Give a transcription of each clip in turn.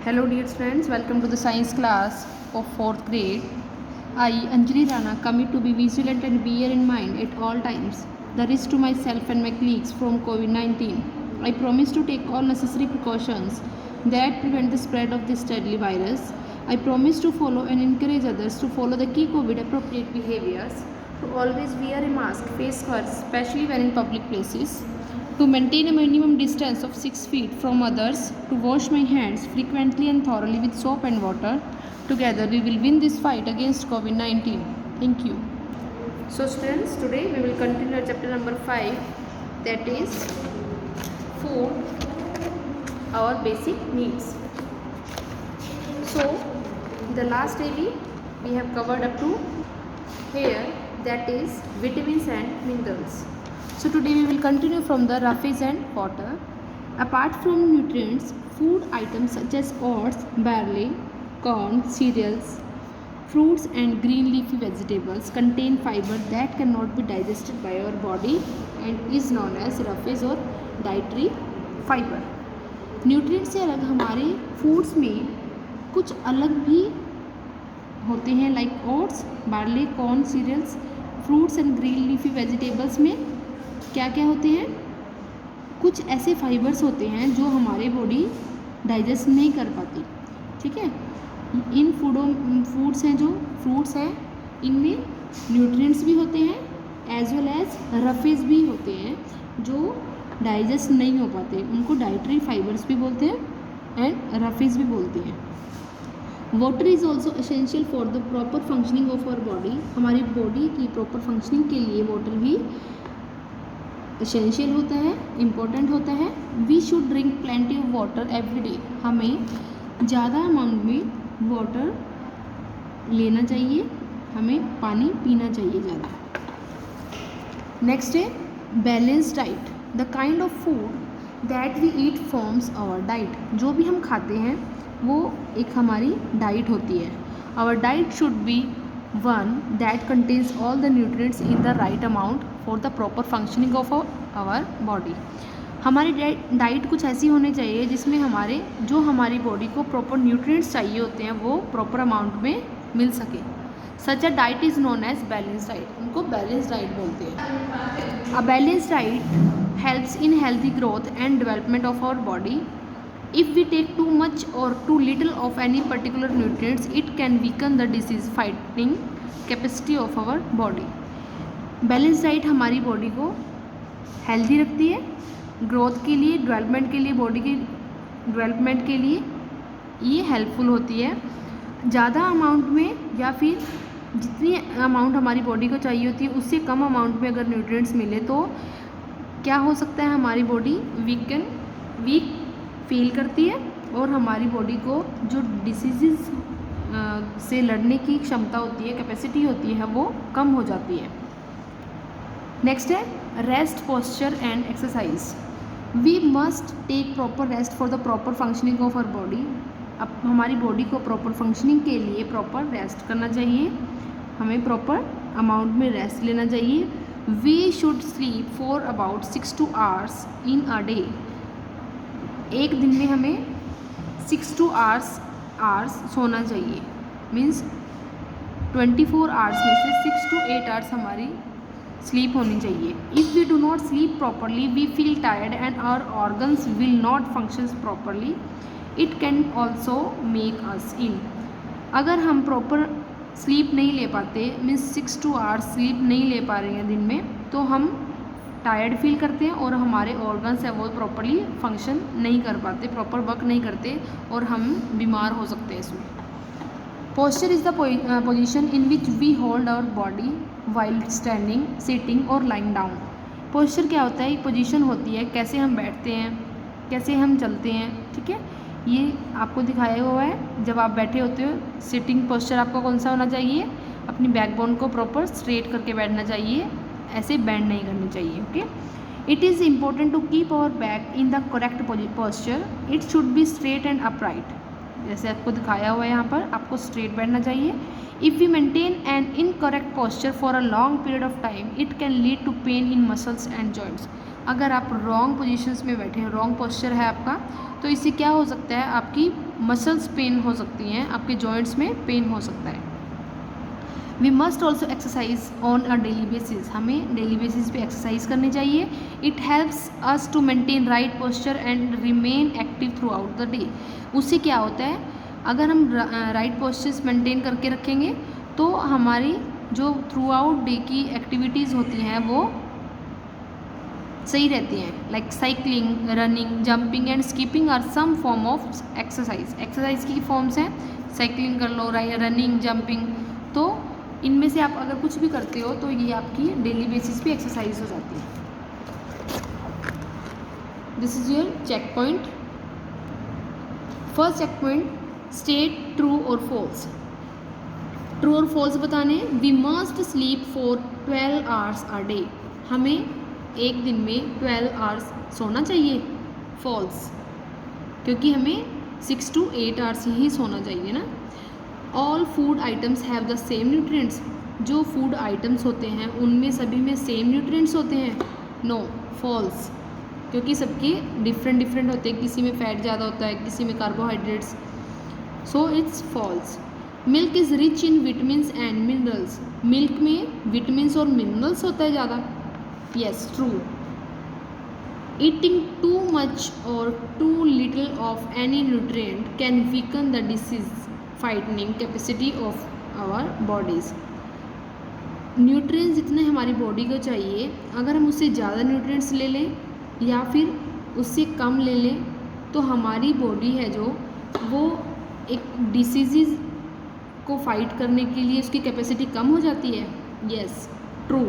Hello dear friends, welcome to the science class of 4th grade. I, Anjali Rana, commit to be vigilant and bear in mind at all times the risk to myself and my colleagues from COVID-19. I promise to take all necessary precautions that prevent the spread of this deadly virus. I promise to follow and encourage others to follow the key COVID appropriate behaviors, to always wear a mask, face cover, especially when in public places, to maintain a minimum distance of 6 feet from others, to wash my hands frequently and thoroughly with soap and water. Together we will win this fight against COVID-19. Thank you. So students, today we will continue our chapter number 5, that is food, our basic needs. So in the last daily we have covered up to here, that is vitamins and minerals. So today we will continue from the roughage and water. Apart from nutrients, food items such as oats, barley, corn, cereals, fruits and green leafy vegetables contain fiber that cannot be digested by our body and is known as roughage or dietary fiber. Nutrient से अलग हमारे foods में कुछ अलग भी होते हैं, like oats, barley, corn, cereals, fruits and green leafy vegetables में क्या क्या होते हैं, कुछ ऐसे फाइबर्स होते हैं जो हमारे बॉडी डाइजेस्ट नहीं कर पाती. ठीक है, इन फूड्स हैं जो फ्रूट्स हैं, इनमें न्यूट्रिएंट्स भी होते हैं एज वेल एज रफेज भी होते हैं जो डाइजेस्ट नहीं हो पाते. उनको डाइटरी फाइबर्स भी बोलते हैं एंड रफेज भी बोलते हैं. Water is also essential for the proper functioning of our body. हमारी बॉडी की प्रॉपर फंक्शनिंग के लिए वाटर भी एसेंशियल होता है, इम्पोर्टेंट होता है. We should drink plenty of water every day. हमें ज़्यादा अमाउंट में वाटर लेना चाहिए, हमें पानी पीना चाहिए ज़्यादा. नेक्स्ट है balance diet. The kind of food that we eat forms our diet. जो भी हम खाते हैं वो एक हमारी डाइट होती है. Our diet should be one that contains all the nutrients in the right amount for the proper functioning of our body. हमारी डाइट कुछ ऐसी होनी चाहिए जिसमें हमारी बॉडी को प्रॉपर न्यूट्रिएंट्स चाहिए होते हैं वो प्रॉपर अमाउंट में मिल सके. Such a diet is known as balance diet. उनको बैलेंस डाइट बोलते हैं. A balance diet helps in healthy growth and development of our body. If we take too much or too little of any particular nutrients, it can weaken the disease fighting capacity of our body. Balance diet हमारी body को healthy रखती है, growth के लिए, development के लिए, body के development के लिए ये हेल्पफुल होती है. ज़्यादा अमाउंट में या फिर जितनी अमाउंट हमारी बॉडी को चाहिए होती है उससे कम अमाउंट में अगर न्यूट्रिएंट्स मिले तो क्या हो सकता है, हमारी बॉडी वीक फील करती है और हमारी बॉडी को जो डिसीज़ से लड़ने की क्षमता होती है, कैपेसिटी होती है, वो कम हो जाती है. नेक्स्ट है rest, posture and exercise. We must take proper rest for the proper functioning of our body. अब हमारी बॉडी को प्रॉपर फंक्शनिंग के लिए प्रॉपर रेस्ट करना चाहिए, हमें प्रॉपर अमाउंट में रेस्ट लेना चाहिए. We should sleep for about 6 to 8 hours in a day. एक दिन में हमें 6 to 8 hours सोना चाहिए. मीन्स 24 hours में से 6 to 8 hours हमारी स्लीप होनी चाहिए. If we do not sleep properly, we feel tired and our organs will not function properly. It can also make us ill. अगर हम प्रॉपर स्लीप नहीं ले पाते, मीन्स 6 to 8 hours स्लीप नहीं ले पा रहे हैं दिन में, तो हम टायर्ड फील करते हैं और हमारे ऑर्गन्स है वो प्रॉपरली फंक्शन नहीं कर पाते, प्रॉपर वर्क नहीं करते और हम बीमार हो सकते हैं इसमें. Posture is the position in which we hold our body while standing, sitting और लाइंग डाउन. पोस्चर क्या होता है, एक पोजीशन होती है, कैसे हम बैठते हैं, कैसे हम चलते हैं. ठीक है, ये आपको दिखाया हुआ है. जब आप बैठे होते हो, सिटिंग पोस्चर आपका कौन सा होना चाहिए, अपनी बैकबोन को प्रॉपर स्ट्रेट करके बैठना चाहिए, ऐसे बेंड नहीं करनी चाहिए. Okay, it is important to keep our back in the correct posture. It should be straight and upright. जैसे आपको दिखाया हुआ है यहाँ पर, आपको स्ट्रेट बैठना चाहिए। If we maintain an incorrect posture for a long period of time it can lead to pain in muscles and joints. अगर आप रॉन्ग पोजीशंस में बैठे हैं, रॉन्ग पोस्चर है आपका, तो इससे क्या हो सकता है, आपकी मसल्स पेन हो सकती हैं, आपके जॉइंट्स में पेन हो सकता है। We must also exercise on a daily basis, हमें डेली बेसिस पे एक्सरसाइज करनी चाहिए। It helps us to maintain right posture and remain active throughout the day. उससे क्या होता है, अगर हम राइट पोस्चर्स मेंटेन करके रखेंगे तो हमारी जो थ्रू आउट डे की एक्टिविटीज़ होती हैं वो सही रहती हैं। Like cycling, running, jumping and skipping are some form of exercise. Exercise की फॉर्म्स हैं, साइकिलिंग कर लो, रनिंग, जंपिंग, तो इनमें से आप अगर कुछ भी करते हो तो ये आपकी डेली बेसिस पे एक्सरसाइज हो जाती है। This is your check point. First check point, state true और फॉल्स। ट्रू और फॉल्स बताने, we must sleep for 12 hours a day, हमें एक दिन में 12 आवर्स सोना चाहिए। फॉल्स, क्योंकि हमें 6 to 8 आवर्स ही सोना चाहिए ना। All food items have the same nutrients, जो फूड आइटम्स होते हैं उनमें सभी में सेम न्यूट्रिएंट्स होते हैं। नो, फॉल्स, क्योंकि सबके डिफरेंट होते हैं, किसी में फैट ज़्यादा होता है, किसी में carbohydrates, so it's false. Milk is rich in vitamins and minerals, milk में विटामिन्स और मिनरल्स होता है ज़्यादा। Yes, true. Eating too much or too little of any nutrient can weaken the disease fighting capacity of our bodies. Nutrients जितने हमारी body को चाहिए, अगर हम उससे ज़्यादा न्यूट्रिएंट्स ले लें या फिर उससे कम ले लें तो हमारी बॉडी है जो वो एक डिसीज़ को फाइट करने के लिए उसकी कैपेसिटी कम हो जाती है। Yes, true.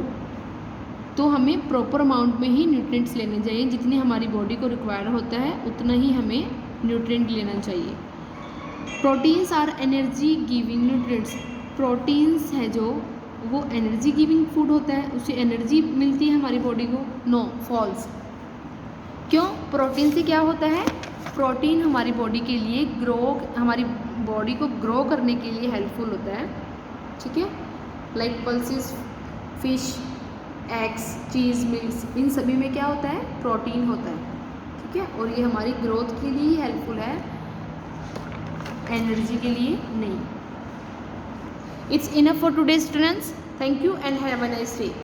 तो हमें प्रॉपर अमाउंट में ही न्यूट्रिएंट्स लेने चाहिए, जितनी हमारी बॉडी को रिक्वायर होता है उतना ही हमें न्यूट्रिएंट लेना चाहिए। Proteins are energy giving nutrients, proteins है जो वो एनर्जी गिविंग फूड होता है, उससे एनर्जी मिलती है हमारी बॉडी को। No, false. क्यों? प्रोटीन से क्या होता है, प्रोटीन हमारी बॉडी के लिए हमारी बॉडी को ग्रो करने के लिए हेल्पफुल होता है, ठीक है। लाइक पल्सेस, फिश, एग्स, चीज़, मिल्क, इन सभी में क्या होता है, प्रोटीन होता है, ठीक है। और ये हमारी ग्रोथ के लिए हेल्पफुल है, एनर्जी के लिए नहीं। It's enough for today's students. Thank you and have a nice day.